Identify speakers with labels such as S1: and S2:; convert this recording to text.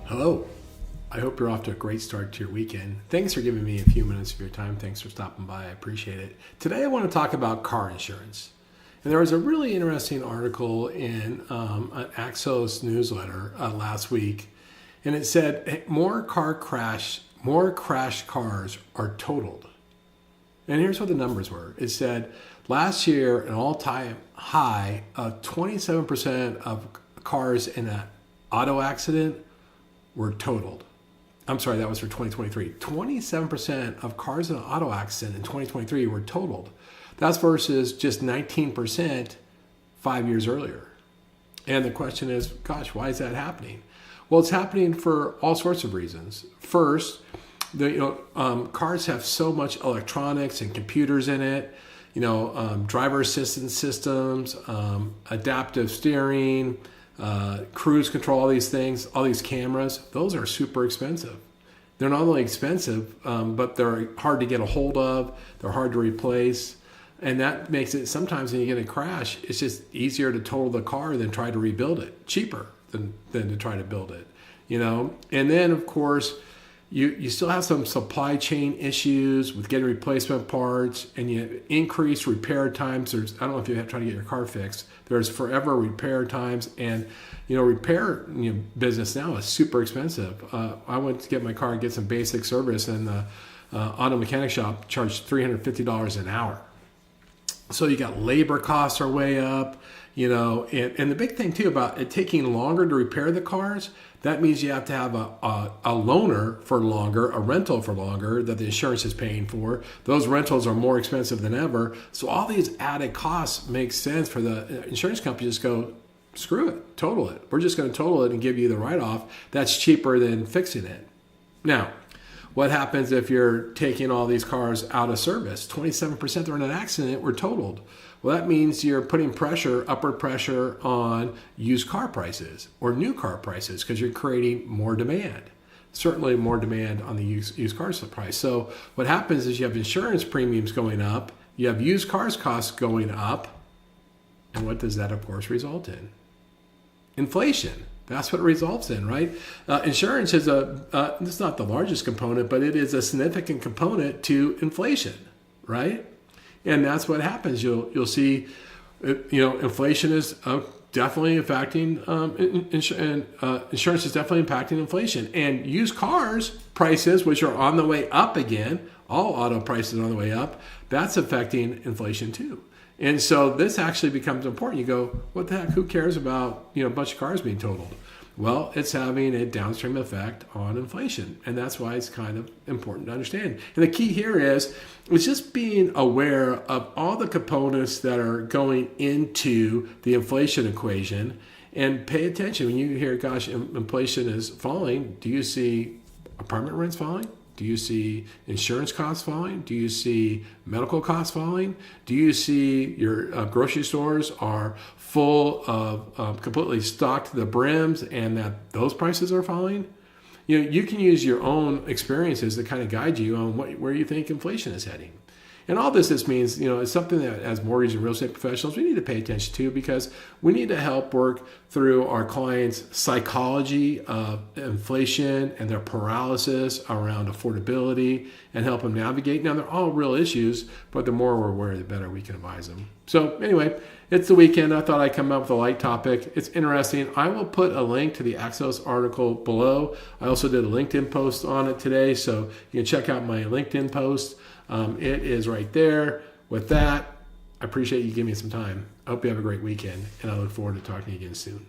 S1: Hello. I hope you're off to a great start to your weekend. Thanks for giving me a few minutes of your time. Thanks for stopping by. I appreciate it. Today I want to talk about car insurance. And there was a really interesting article in an AXIOS newsletter last week. And it said, hey, more crashed cars are totaled. And here's what the numbers were. It said last year, an all-time high of 27% of cars in an auto accident were totaled. I'm sorry, that was for 2023. 27% of cars in an auto accident in 2023 were totaled. That's versus just 19% 5 years earlier. And the question is, gosh, why is that happening? Well, it's happening for all sorts of reasons. First, cars have so much electronics and computers in it. Driver assistance systems, adaptive steering, cruise control, all these things, all these cameras, those are super expensive. They're not only expensive, but they're hard to get a hold of. They're hard to replace. And that makes it, sometimes when you get a crash, it's just easier to total the car than try to rebuild it. Cheaper than to try to build it, And then, of course, you still have some supply chain issues with getting replacement parts, and you increase repair times. I don't know if you have to try to get your car fixed. There's forever repair times, and repair business now is super expensive. I went to get my car and get some basic service, and the auto mechanic shop charged $350 an hour. So you got labor costs are way up, and the big thing too about it taking longer to repair the cars, that means you have to have a loaner for longer, a rental for longer that the insurance is paying for. Those rentals are more expensive than ever. So all these added costs make sense for the insurance company to just go, screw it, total it. We're just going to total it and give you the write-off. That's cheaper than fixing it. Now, what happens if you're taking all these cars out of service? 27% that are in an accident were totaled. Well, that means you're putting upward pressure on used car prices or new car prices because you're creating more demand. Certainly more demand on the used car price. So what happens is you have insurance premiums going up, you have used cars costs going up, and what does that, of course, result in? Inflation. That's what it results in, right? Insurance is it's not the largest component, but it is a significant component to inflation, right? And that's what happens. You'll see, inflation is definitely affecting, insurance is definitely impacting inflation. And used cars prices, which are on the way up again, all auto prices are on the way up, that's affecting inflation too. And so this actually becomes important. You go, what the heck, who cares about, a bunch of cars being totaled? Well, it's having a downstream effect on inflation. And that's why it's kind of important to understand. And the key here is just being aware of all the components that are going into the inflation equation and pay attention. When you hear, gosh, inflation is falling, do you see apartment rents falling? Do you see insurance costs falling? Do you see medical costs falling? Do you see your grocery stores are full of completely stocked to the brims and that those prices are falling? You can use your own experiences to kind of guide you on where you think inflation is heading. And all this means, it's something that as mortgage and real estate professionals, we need to pay attention to because we need to help work through our clients' psychology of inflation and their paralysis around affordability and help them navigate. Now, they're all real issues, but the more we're aware, the better we can advise them. So anyway, it's the weekend. I thought I'd come up with a light topic. It's interesting. I will put a link to the AXIOS article below. I also did a LinkedIn post on it today, so you can check out my LinkedIn post. It is right there. With that, I appreciate you giving me some time. I hope you have a great weekend, and I look forward to talking to you again soon.